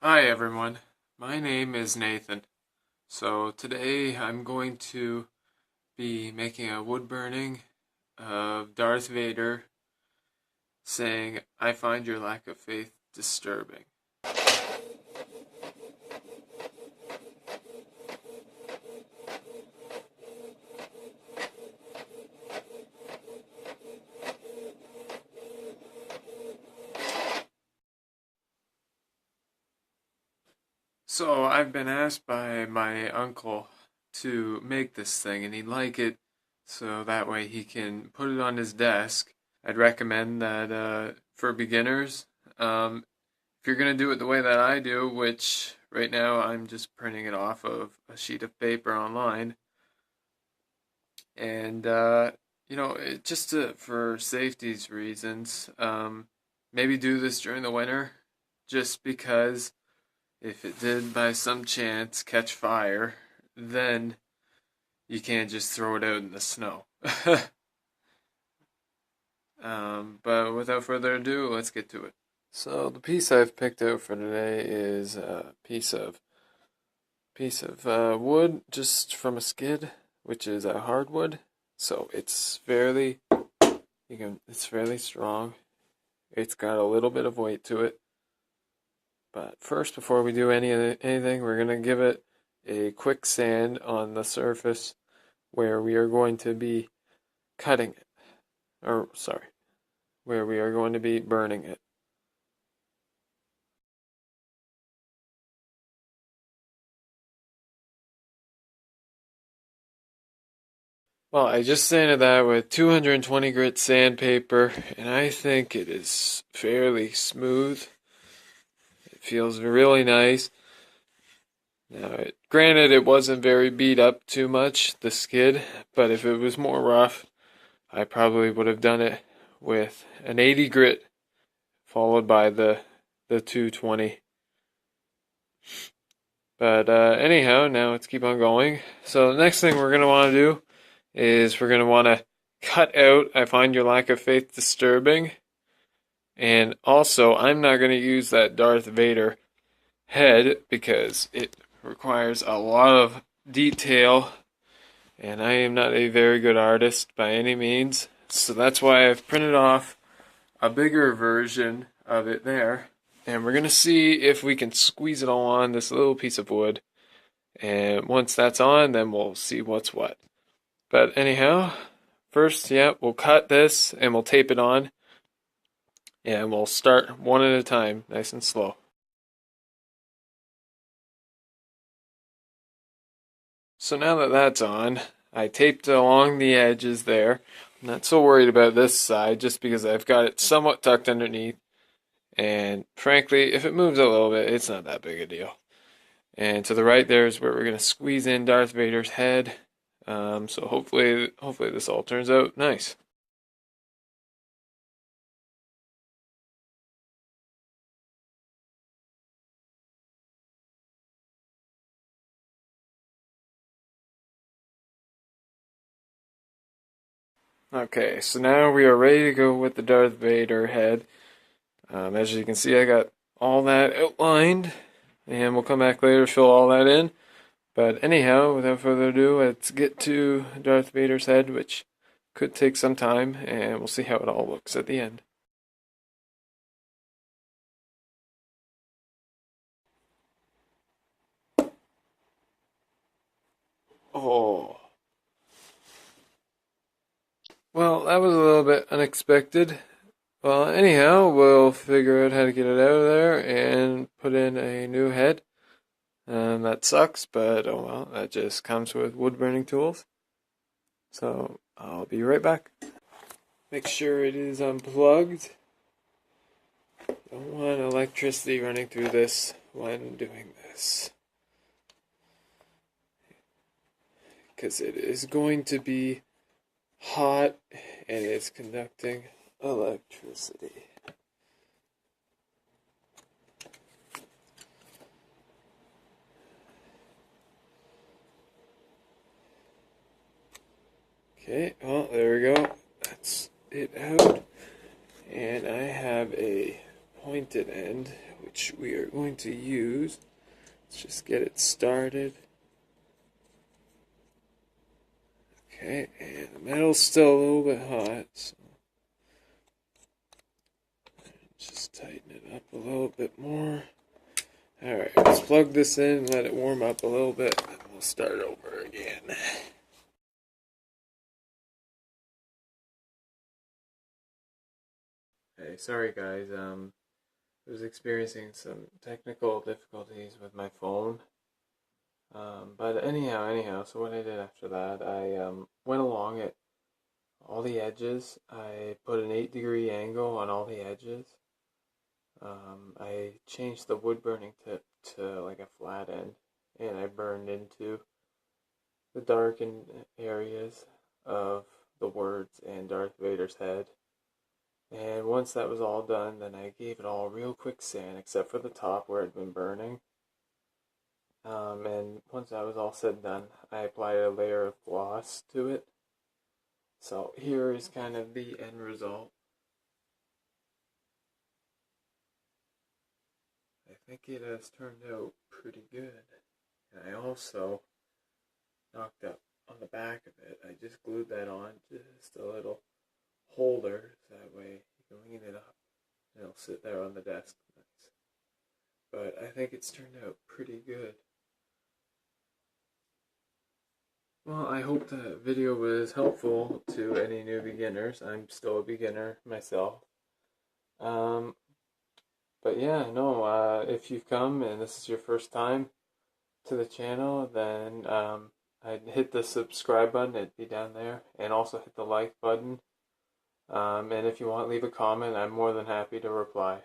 Hi everyone, my name is Nathan. So today I'm going to be making a wood burning of Darth Vader saying, "I find your lack of faith disturbing." So I've been asked by my uncle to make this thing and he'd like it so that way he can put it on his desk. I'd recommend that for beginners, if you're going to do it the way that I do, which right now I'm just printing it off of a sheet of paper online, and just for safety's reasons, maybe do this during the winter, just because if it did by some chance catch fire, then you can't just throw it out in the snow. But without further ado, let's get to it. So the piece I've picked out for today is a piece of wood just from a skid, which is a hardwood. So it's it's fairly strong. It's got a little bit of weight to it. But first, before we do anything, we're gonna give it a quick sand on the surface where we are going to be cutting it, or sorry, where we are going to be burning it. Well, I just sanded that with 220 grit sandpaper, and I think it is fairly smooth. It feels really nice. Now, granted, it wasn't very beat up too much, the skid, but if it was more rough, I probably would have done it with an 80 grit, followed by the 220. But anyhow, now let's keep on going. So the next thing we're going to want to do is we're going to want to cut out "I find your lack of faith disturbing." And also, I'm not going to use that Darth Vader head because it requires a lot of detail, and I am not a very good artist by any means. So that's why I've printed off a bigger version of it there. And we're going to see if we can squeeze it all on this little piece of wood. And once that's on, then we'll see what's what. But anyhow, first, yeah, we'll cut this and we'll tape it on. And we'll start one at a time, nice and slow. So now that that's on, I taped along the edges there. I'm not so worried about this side just because I've got it somewhat tucked underneath. And frankly, if it moves a little bit, it's not that big a deal. And to the right there is where we're going to squeeze in Darth Vader's head. So hopefully this all turns out nice. Okay, so now we are ready to go with the Darth Vader head. As you can see, I got all that outlined, and we'll come back later to fill all that in. But anyhow, without further ado, let's get to Darth Vader's head, which could take some time, and we'll see how it all looks at the end. Oh. Well, that was a little bit unexpected. Well, anyhow, we'll figure out how to get it out of there and put in a new head. That sucks, but oh well, that just comes with wood burning tools. So I'll be right back. Make sure it is unplugged. Don't want electricity running through this when doing this, because it is going to be hot and it's conducting electricity. Okay, well, there we go. That's it out. And I have a pointed end, which we are going to use. Let's just get it started. Okay, and the metal's still a little bit hot, so just tighten it up a little bit more. Alright, let's plug this in and let it warm up a little bit, and we'll start over again. Hey, sorry guys, I was experiencing some technical difficulties with my phone. But anyhow, so what I did after that, I went along it all the edges. I put an 8-degree angle on all the edges. I changed the wood burning tip to like a flat end, and I burned into the darkened areas of the words and Darth Vader's head. And once that was all done, then I gave it all a real quick sand, except for the top where it had been burning. And once that was all said and done, I applied a layer of gloss to it. So here is kind of the end result. I think it has turned out pretty good. And I also knocked up on the back of it. I just glued that on, just a little holder, so that way you can lean it up and it'll sit there on the desk. But I think it's turned out pretty good. Well, I hope the video was helpful to any new beginners. I'm still a beginner myself. But yeah, no, if you've come and this is your first time to the channel, then I'd hit the subscribe button, it'd be down there, and also hit the like button. And if you want, leave a comment, I'm more than happy to reply.